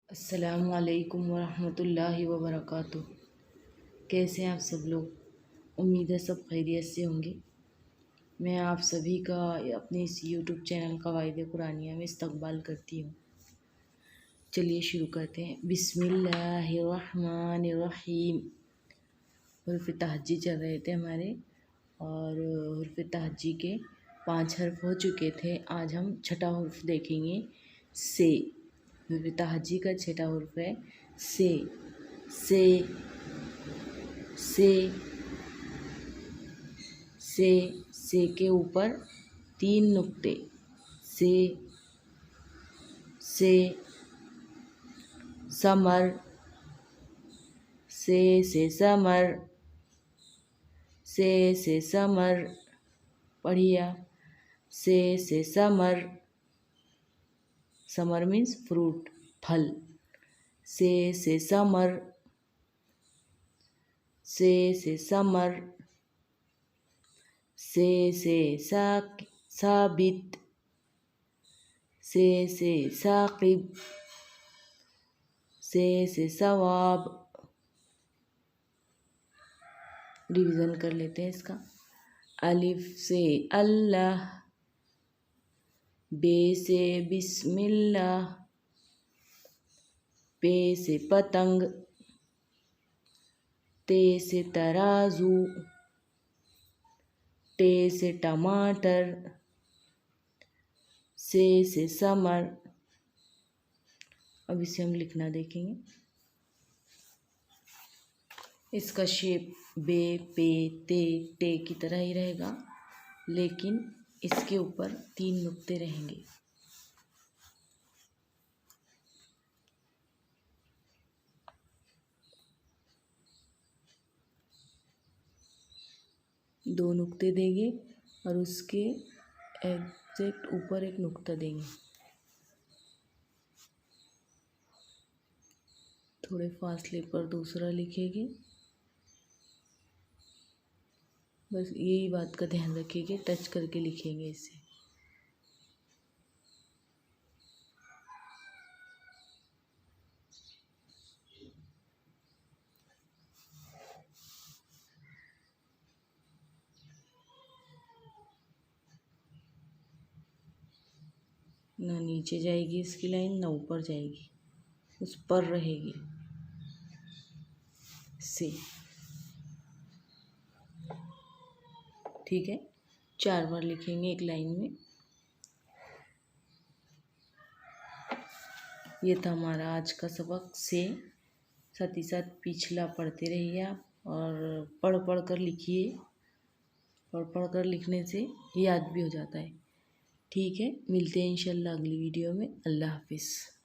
अस्सलामु अलैकुम वरहमतुल्लाहि वबरकातुह। कैसे हैं आप सब लोग? उम्मीद है सब खैरियत से होंगे। मैं आप सभी का अपने इस यूट्यूब चैनल कवायद कुरानिया में इस्तकबाल करती हूँ। चलिए शुरू करते हैं। बिस्मिल्लाहिर्रहमानिर्रहीम। हुर्फ़ तहज्जी चल रहे थे हमारे, और हुर्फ़ तहज्जी के 5 हर्फ हो चुके थे। आज हम छठा हुर्फ़ देखेंगे, से। हुर्फ़ तहज्जी का छठा हुर्फ़ है से। से से से के ऊपर 3 नुक्ते। से समर। से समर। से समर। पढ़िए। से समर। समर मीन्स फ्रूट, फल। से समर। से समर। से साबित। से साकिब। से सवाब। रिवीजन कर लेते हैं इसका। अलिफ से अल्लाह। बे से बिस्मिल्लाह। पे से पतंग। ते से तराजू। टे से टमाटर। से समर। अब इसे हम लिखना देखेंगे। इसका शेप बे, पे, ते की तरह ही रहेगा, लेकिन इसके ऊपर 3 नुक्ते रहेंगे। दो नुक्ते देंगे और उसके एग्जैक्ट ऊपर एक नुक्ता देंगे। थोड़े फासले पर दूसरा लिखेंगे। बस यही बात का ध्यान रखिए, टच करके लिखेंगे इसे। ना नीचे जाएगी इसकी लाइन, ना ऊपर जाएगी, उस पर रहेगी। से ठीक है, 4 बार लिखेंगे एक लाइन में। ये था हमारा आज का सबक से। साथ ही साथ पिछला पढ़ते रहिए आप, और पढ़ कर लिखिए। पढ़ कर लिखने से याद भी हो जाता है। ठीक है, मिलते हैं इंशाल्लाह अगली वीडियो में। अल्लाह हाफिज़।